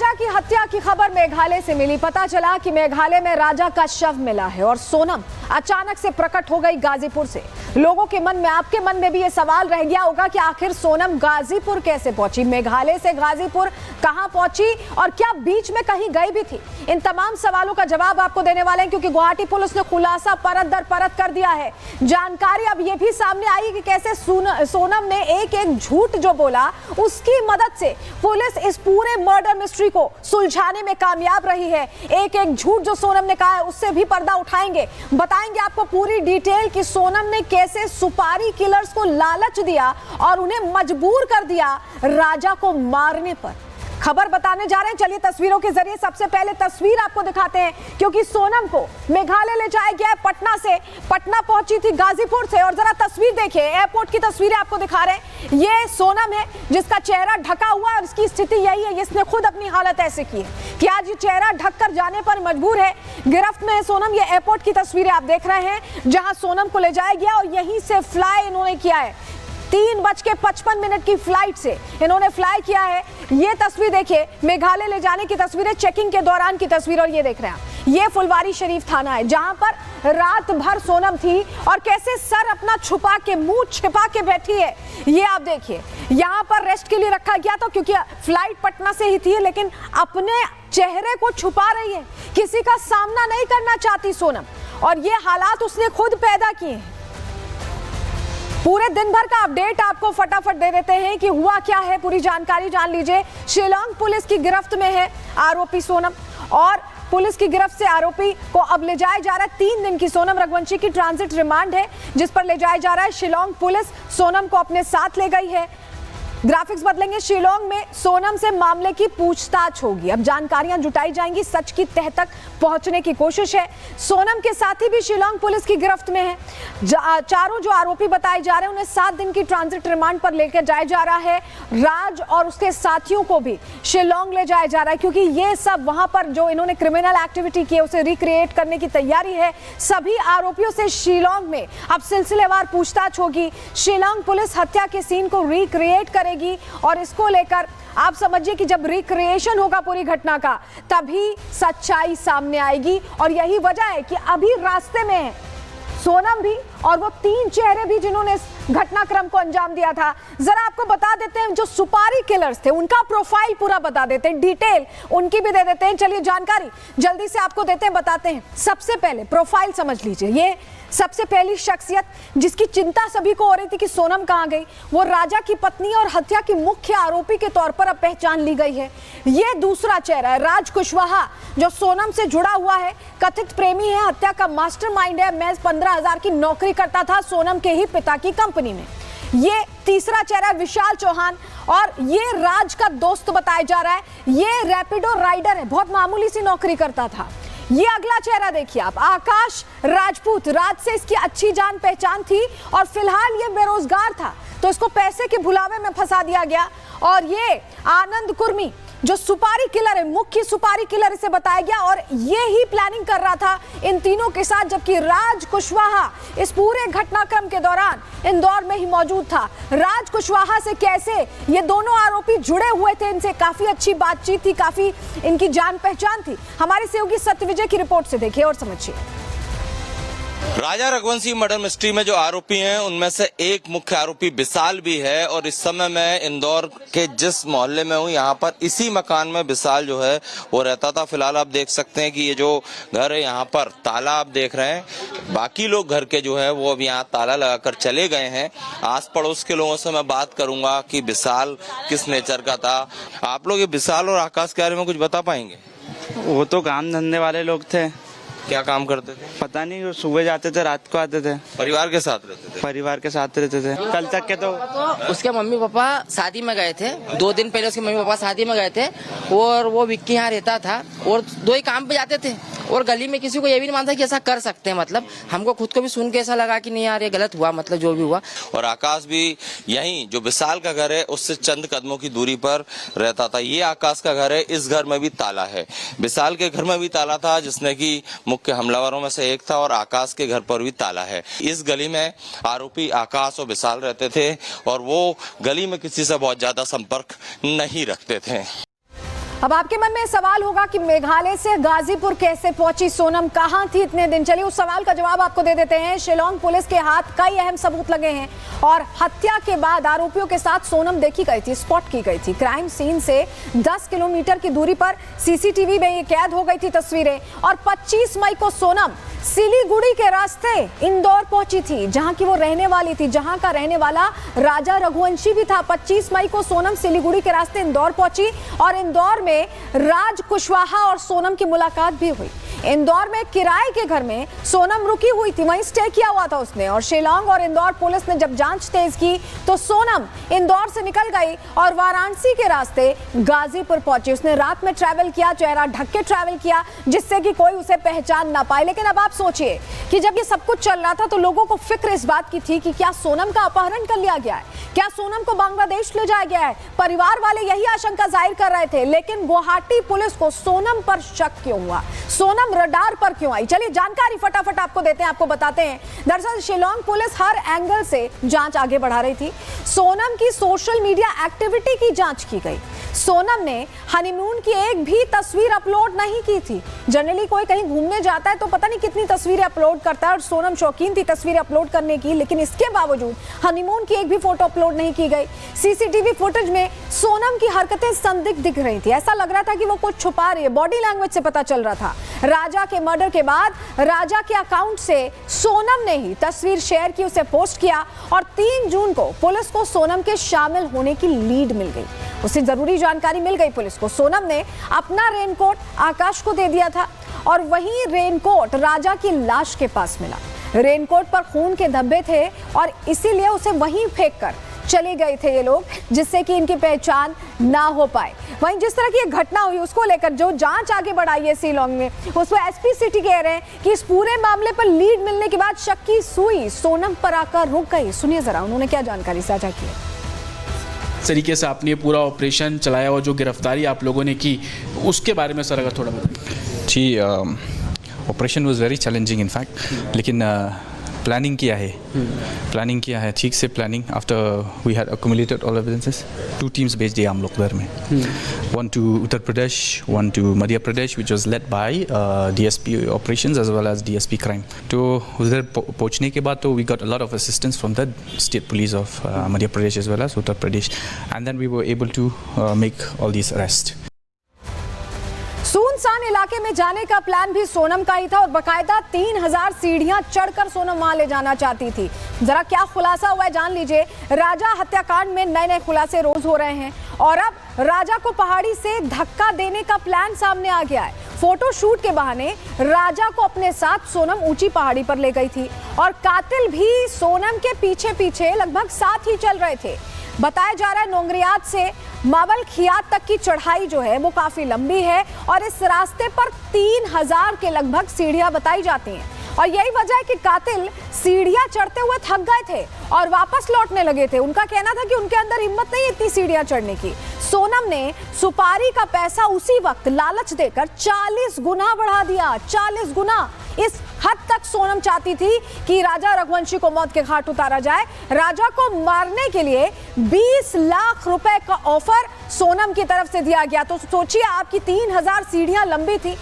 राजा की हत्या की खबर मेघालय से मिली। पता चला कि मेघालय में राजा का शव मिला है और सोनम अचानक से प्रकट हो गई गाजीपुर से। लोगों के मन में, आपके मन में भी ये सवाल रह गया होगा कि आखिर सोनम गाजीपुर कैसे पहुंची, मेघालय से गाजीपुर कहां पहुंची और क्या बीच में कहीं गई भी थी। इन तमाम सवालों का जवाब आपको देने वाले हैं, क्योंकि गुवाहाटी पुलिस ने खुलासा परत दर परत कर दिया है। जानकारी अब यह भी सामने आई कि कैसे सोनम ने एक एक झूठ जो बोला, उसकी मदद से पुलिस इस पूरे मर्डर मिस्ट्री को सुलझाने में कामयाब रही है। एक एक झूठ जो सोनम ने कहा है, उससे भी पर्दा उठाएंगे, बताएंगे आपको पूरी डिटेल कि सोनम ने कैसे सुपारी किलर्स को लालच दिया और उन्हें मजबूर कर दिया राजा को मारने पर। खबर बताने जा रहे हैं, चलिए तस्वीरों के जरिए सबसे पहले तस्वीर आपको दिखाते हैं, क्योंकि सोनम को मेघालय ले जाया गया है पटना से। पटना पहुंची थी गाजीपुर से, और जरा तस्वीर देखिए, एयरपोर्ट की तस्वीरें आपको दिखा रहे हैं। ये सोनम है जिसका चेहरा ढका हुआ है, इसकी स्थिति यही है, इसने खुद अपनी हालत ऐसे की है कि आज ये चेहरा ढक कर जाने पर मजबूर है, गिरफ्त में है सोनम। ये एयरपोर्ट की तस्वीरें आप देख रहे हैं जहां सोनम को ले जाया गया और यहीं से फ्लाई इन्होंने किया है। 3:55 की फ्लाइट से इन्होंने फ्लाई किया है। ये तस्वीर देखिए, मेघालय ले जाने की तस्वीरें, चेकिंग के दौरान की तस्वीर। और ये देख रहे हैं, ये फुलवारी शरीफ थाना है जहां पर रात भर सोनम थी और कैसे सर अपना छुपा के, मुंह छिपा के बैठी है। ये आप देखिए, यहां पर रेस्ट के लिए रखा गया था क्योंकि फ्लाइट पटना से ही थी, लेकिन अपने चेहरे को छुपा रही है, किसी का सामना नहीं करना चाहती सोनम, और ये हालात उसने खुद पैदा किए हैं। पूरे दिन भर का अपडेट आपको फटाफट दे देते हैं कि हुआ क्या है, पूरी जानकारी जान लीजिए। शिलांग पुलिस की गिरफ्त में है आरोपी सोनम, और पुलिस की गिरफ्त से आरोपी को अब ले जाया जा रहा है। 3 दिन की सोनम रघुवंशी की ट्रांजिट रिमांड है जिस पर ले जाया जा रहा है। शिलांग पुलिस सोनम को अपने साथ ले गई है। ग्राफिक्स बदलेंगे, शिलांग में सोनम से मामले की पूछताछ होगी। अब जानकारियां जुटाई जाएंगी, सच की तह तक पहुंचने की कोशिश है। सोनम के साथी भी शिलांग पुलिस की गिरफ्त में है। चारों जो आरोपी बताए जा रहे हैं उन्हें 7 दिन की ट्रांजिट रिमांड पर लेकर जाया जा रहा है। राज और उसके साथियों को भी शिलांग ले जाया जा रहा है, क्योंकि ये सब वहां पर जो इन्होंने क्रिमिनल एक्टिविटी की है उसे रिक्रिएट करने की तैयारी है। सभी आरोपियों से शिलांग में अब सिलसिलेवार पूछताछ होगी। शिलांग पुलिस हत्या के सीन को रिक्रिएट करेगी और इसको लेकर आप समझिए कि जब रिक्रिएशन होगा पूरी घटना का, तभी सच्चाई सामने आएगी। और यही वजह है कि अभी रास्ते में है सोनम भी और वो 3 चेहरे भी जिन्होंने इस घटनाक्रम को अंजाम दिया था। जरा आपको बता देते हैं, जो सुपारी किलर्स थे उनका प्रोफाइल पूरा बता देते हैं, डिटेल उनकी भी दे देते हैं। चलिए जानकारी जल्दी से आपको देते हैं, बताते हैं। सबसे पहले प्रोफाइल समझ लीजिए। ये सबसे पहली शख्सियत जिसकी चिंता सभी को हो रही थी कि सोनम कहां गई, वो राजा की पत्नी और हत्या की मुख्य आरोपी के तौर पर अब पहचान ली गई है। ये दूसरा चेहरा है राज कुशवाहा, जो सोनम से जुड़ा हुआ है, कथित प्रेमी है, हत्या का मास्टरमाइंड है, महज 15,000 की नौकरी करता था सोनम के ही पिता की कंपनी में। ये तीसरा चेहरा विशाल चौहान, और ये राज का दोस्त बताया जा रहा है। ये रैपिडो राइडर है, बहुत मामूली सी नौकरी करता था। ये अगला चेहरा देखिए आप, आकाश राजपूत। राज से इसकी अच्छी जान पहचान थी और फिलहाल ये बेरोजगार था, तो इसको पैसे के भुलावे में फंसा दिया गया। और ये आनंद कुर्मी, जो सुपारी किलर है, मुख्य सुपारी किलर इसे बताया गया, और ये ही प्लानिंग कर रहा था इन तीनों के साथ, जबकि राज कुशवाहा इस पूरे घटनाक्रम के दौरान इंदौर में ही मौजूद था। राज कुशवाहा से कैसे ये दोनों आरोपी जुड़े हुए थे, इनसे काफी अच्छी बातचीत थी, काफी इनकी जान पहचान थी। हमारे सहयोगी सत्यविजय की रिपोर्ट से देखिए और समझिए। राजा रघुवंशी मर्डर मिस्ट्री में जो आरोपी हैं उनमें से एक मुख्य आरोपी विशाल भी है, और इस समय मैं इंदौर के जिस मोहल्ले में हूं, यहाँ पर इसी मकान में विशाल जो है वो रहता था। फिलहाल आप देख सकते हैं कि ये जो घर है यहाँ पर ताला आप देख रहे हैं, बाकी लोग घर के जो है वो अब यहाँ ताला लगाकर चले गए हैं। आस पड़ोस के लोगों से मैं बात करूंगा कि विशाल किस नेचर का था। आप लोग ये विशाल और आकाश के बारे में कुछ बता पाएंगे? वो तो काम धंधे वाले लोग थे। क्या काम करते थे? पता नहीं, वो सुबह जाते थे, रात को आते थे। परिवार के साथ रहते थे? परिवार के साथ रहते थे। कल तक के तो उसके मम्मी पापा शादी में गए थे, 2 दिन पहले उसके मम्मी पापा शादी में गए थे, और वो विक्की यहाँ रहता था, और 2 ही काम पे जाते थे, और गली में किसी को ये भी नहीं मानता कि ऐसा कर सकते हैं। मतलब हमको खुद को भी सुन के ऐसा लगा कि नहीं यार ये गलत हुआ, मतलब जो भी हुआ। और आकाश भी यहीं जो विशाल का घर है उससे चंद कदमों की दूरी पर रहता था। ये आकाश का घर है, इस घर में भी ताला है। विशाल के घर में भी ताला था, जिसने की मुख्य हमलावरों में से एक था, और आकाश के घर पर भी ताला है। इस गली में आरोपी आकाश और विशाल रहते थे, और वो गली में किसी से बहुत ज्यादा संपर्क नहीं रखते थे। अब आपके मन में सवाल होगा कि मेघालय से गाजीपुर कैसे पहुंची सोनम, कहां थी इतने दिन। चलिए उस सवाल का जवाब आपको दे देते हैं। शिलोंग पुलिस के हाथ कई अहम सबूत लगे हैं और हत्या के बाद आरोपियों के साथ सोनम देखी गई थी, स्पॉट की गई थी। क्राइम सीन से 10 किलोमीटर की दूरी पर सीसीटीवी में ये कैद हो गई थी तस्वीरें। और 25 मई को सोनम सिलीगुड़ी के रास्ते इंदौर पहुंची थी, जहां की वो रहने वाली थी, जहां का रहने वाला राजा रघुवंशी भी था। 25 मई को सोनम सिलीगुड़ी के रास्ते इंदौर पहुंची और इंदौर में राज कुशवाहा और सोनम की मुलाकात भी हुई। इंदौर में किराए के घर में सोनम रुकी हुई थी, वहीं स्टे किया हुआ था उसने। और शिलोंग और इंदौर पुलिस ने जब जांच तेज की तो सोनम इंदौर से निकल गई और वाराणसी के रास्ते गाजीपुर पहुंची। उसने रात में ट्रैवल किया, चेहरा ढक के ट्रैवल किया, जिससे कि कोई उसे पहचान ना पाए। लेकिन अब आप सोचिए कि जब ये सब कुछ चल रहा था तो लोगों को फिक्र इस बात की थी कि क्या सोनम का अपहरण कर लिया गया है, क्या सोनम को बांग्लादेश ले जाया गया है। परिवार वाले यही आशंका जाहिर कर रहे थे। लेकिन गुवाहाटी पुलिस को सोनम पर शक क्यों हुआ, सोनम रडार पर क्यों आई? चलिए जानकारी फटाफट आपको देते हैं, आपको बताते हैं। दरअसल शिलोंग पुलिस हर एंगल से जांच आगे बढ़ा रही थी। सोनम की सोशल मीडिया एक्टिविटी की जांच की गई। सोनम ने हनीमून की एक भी तस्वीर अपलोड नहीं की थी। जनरली कोई कहीं घूमने जाता है तो पता नहीं कितनी तस्वीरें अपलोड करता है और सोनम शौकीन थी तस्वीरें अपलोड करने की, लेकिन इसके बावजूद हनीमून की एक भी फोटो अपलोड नहीं की गई। सीसीटीवी फुटेज में सोनम की हरकतें संदिग्ध दिख रही थी, ऐसा लग रहा था कि वो कुछ छुपा रही है। बॉडी लैंग्वेज से पता चल रहा था। राजा के मर्डर के बाद राजा के अकाउंट से सोनम ने ही तस्वीर शेयर की, उसे पोस्ट किया और 3 जून को पुलिस को सोनम के शामिल होने की लीड मिल गई। उसे जरूरी जानकारी मिल गई पुलिस को। सोनम ने अपना रेनकोट आकाश को दे दिया था और वहीं रेनकोट राजा की लाश के पास मिला। रेनकोट पर खून के धब्बे थे और इसीलिए उसे वहीं फेंक कर चले गए थे ये लोग, जिससे कि इनकी पहचान ना हो पाए। वहीं जिस तरह की ये घटना हुई उसको लेकर जो जांच आगे बढ़ाई है शिलोंग में, उसमें एसपी सिटी कह रहे हैं कि इस पूरे मामले पर लीड मिलने के बाद शक की सुई सोनम पर आकर रुक गई। सुनिए जरा उन्होंने क्या जानकारी साझा की है। तरीके से आपने पूरा ऑपरेशन चलाया और जो गिरफ्तारी आप लोगों ने की उसके बारे में सर अगर थोड़ा बताइए। जी, operation was very challenging in fact, लेकिन प्लानिंग किया है ठीक से planning. After we had accumulated all evidences, 2 teams भेज दिया हम लोग उधर में, 1 to Uttar Pradesh, 1 to Madhya Pradesh, which was led by DSP operations as well as DSP crime। तो उधर पहुंचने के बाद तो we got a lot of assistance from the state police of Madhya Pradesh as well as Uttar Pradesh, and then we were able to make all these arrests। सुनसान इलाके में जाने का प्लान भी सोनम का ही था और बकायदा 3000 सीढ़ियां चढ़कर सोनम वहां ले जाना चाहती थी। जरा क्या खुलासा हुआ है जान लीजिए। राजा हत्याकांड में नए नए खुलासे रोज हो रहे हैं और अब राजा को पहाड़ी से धक्का देने का प्लान सामने आ गया है। फोटो शूट के बहाने राजा को अपने साथ सोनम ऊंची पहाड़ी पर ले गई थी और कातिल भी सोनम के पीछे पीछे लगभग साथ ही चल रहे थे। बताया जा रहा है नोंगरियात से मावल खियात तक की चढ़ाई जो है वो काफी लंबी है और इस रास्ते पर 3000 के लगभग सीढ़ियां बताई जाती हैं और यही वजह है कि कातिल सीढ़ियां चढ़ते हुए थक गए थे और वापस लौटने लगे थे। उनका कहना था कि उनके अंदर हिम्मत नहीं इतनी सीढ़ियां चढ़ने की। सोनम ने सुपारी का पैसा उसी वक्त लालच देकर 40 गुना बढ़ा दिया। 40 गुना। इस हद तक सोनम चाहती थी कि राजा रघुवंशी को मौत के घाट उतारा जाए। राजा को मारने के लिए 20 लाख रुपए का ऑफर सोनम की तरफ से दिया गया। तो सोचिए आपकी 3000 सीढ़ियां लंबी थी।